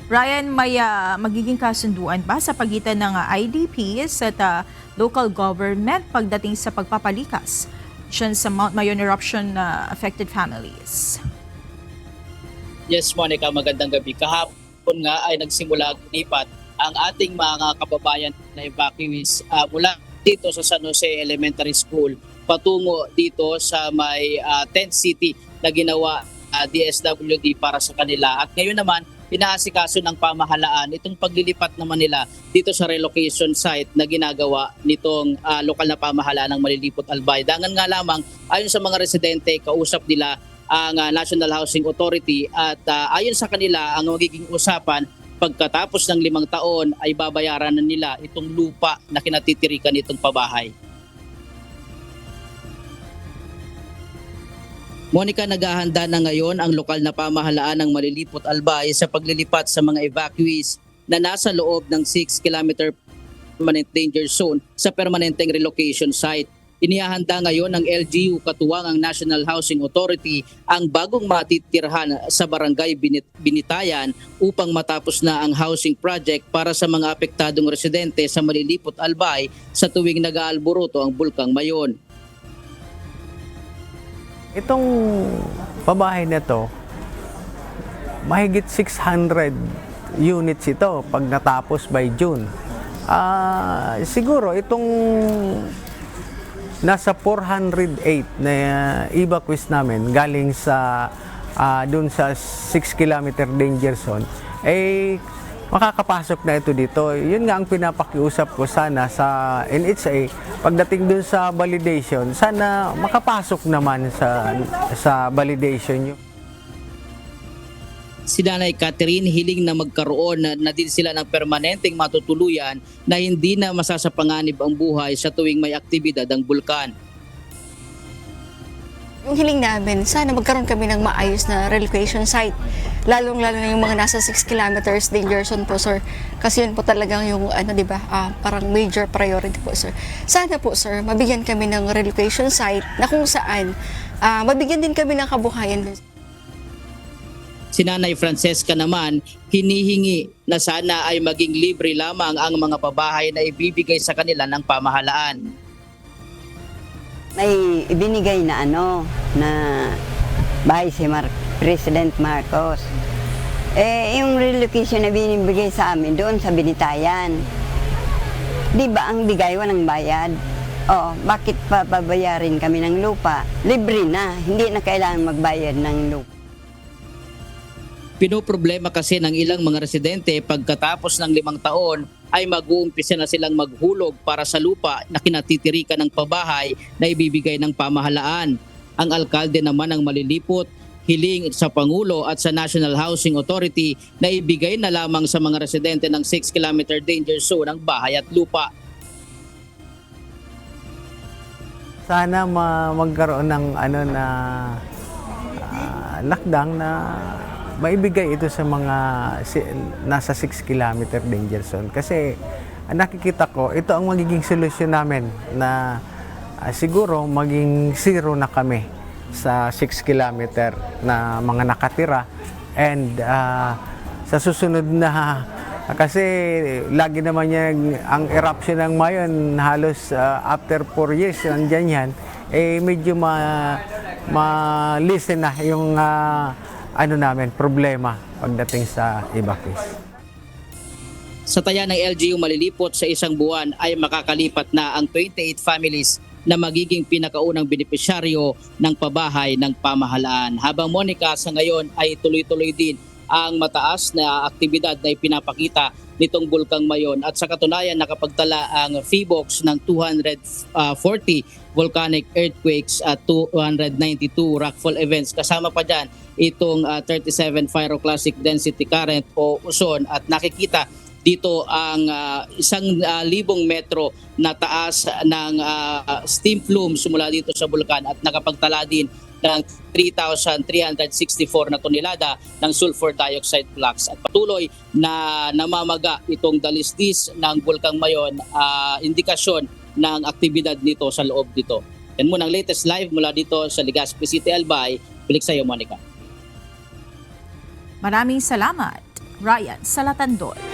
Ryan, may magiging kasunduan ba sa pagitan ng IDPs at local government pagdating sa pagpapalikas dyan sa Mount Mayon eruption affected families? Yes, Monica, magandang gabi. Kahapon nga ay nagsimula lipat ang ating mga kababayan na evacuees mula dito sa San Jose Elementary School patungo dito sa may tent city na ginawa DSWD para sa kanila. At ngayon naman, pinaasikaso ng pamahalaan itong paglilipat naman nila dito sa relocation site na ginagawa nitong lokal na pamahalaan ng Malilipot Albay. Dangan nga lamang, ayon sa mga residente, kausap nila ang National Housing Authority at ayon sa kanila, ang magiging usapan pagkatapos ng 5 taon ay babayaran na nila itong lupa na kinatitirikan nitong pabahay. Monica, naghahanda na ngayon ang lokal na pamahalaan ng Malilipot Albay sa paglilipat sa mga evacuees na nasa loob ng 6-kilometer permanent danger zone sa permanenteng relocation site. Inihahanda ngayon ng LGU katuwang ang National Housing Authority ang bagong matitirhan sa barangay Binitayan upang matapos na ang housing project para sa mga apektadong residente sa Malilipot Albay sa tuwing nag-aalboruto ang Bulkang Mayon. Itong pabahay na to, mahigit 600 units ito pag natapos by June. Siguro itong nasa 408 na evacuees namin galing sa dun sa 6-kilometer danger zone, makakapasok na ito dito. Yun nga ang pinapakiusap ko sana sa NHA, pagdating dun sa validation, sana makapasok naman sa validation yun. Si Nanay Catherine hiling na magkaroon na din sila ng permanenteng matutuluyan na hindi na masasapanganib ang buhay sa tuwing may aktibidad ang bulkan. Yung hiling namin, sana magkaroon kami ng maayos na relocation site. Lalong-lalo na yung mga nasa 6 kilometers danger zone po, sir. Kasi yun po talagang yung, parang major priority po, sir. Sana po, sir, mabigyan kami ng relocation site na kung saan mabigyan din kami ng kabuhayan dun. Si Nanay Francesca naman, hinihingi na sana ay maging libre lamang ang mga pabahay na ibibigay sa kanila ng pamahalaan. May ibinigay na na bahay si President Marcos. Yung relocation na binibigay sa amin doon sa Binitayan. Di ba ang bigay walang bayad? Bakit pa babayarin kami ng lupa? Libre na, hindi na kailangan magbayad ng lupa. Pinoproblema kasi ng ilang mga residente pagkatapos ng 5 taon ay mag-uumpisa na silang maghulog para sa lupa na kinatitirikan ng pabahay na ibibigay ng pamahalaan. Ang alkalde naman ng Malilipot hiling sa Pangulo at sa National Housing Authority na ibigay na lamang sa mga residente ng 6-kilometer danger zone ang bahay at lupa. Sana magkaroon ng lakdang na maibigay ito sa mga nasa 6-kilometer danger zone. Kasi nakikita ko, ito ang magiging solusyon namin na siguro maging zero na kami sa 6-kilometer na mga nakatira. And sa susunod na, kasi lagi naman ang eruption ng Mayon, halos after 4 years, nandyan yan, medyo ma-listen na yung problema pagdating sa evacuees. Sa taya ng LGU Malilipot, sa isang buwan ay makakalipat na ang 28 families na magiging pinakaunang benepisyaryo ng pabahay ng pamahalaan. Habang Monica, sa ngayon ay tuloy-tuloy din ang mataas na aktibidad na ipinapakita nitong Bulkang Mayon. At sa katunayan, nakapagtala ang PHIVOLCS ng 240 volcanic earthquakes at 292 rockfall events. Kasama pa dyan itong 37 pyroclastic density current o uson, at nakikita dito ang 1,000 metro na taas ng steam plumes mula dito sa bulkan, at nakapagtala din ng 3,364 na tonelada ng sulfur dioxide flux. At patuloy na namamaga itong dalisdis ng Bulkang Mayon, indikasyon ng aktibidad nito sa loob dito. Yan muna ang latest live mula dito sa Legazpi City, Albay. Balik sa iyo, Monica. Maraming salamat. Ryan Salatandol.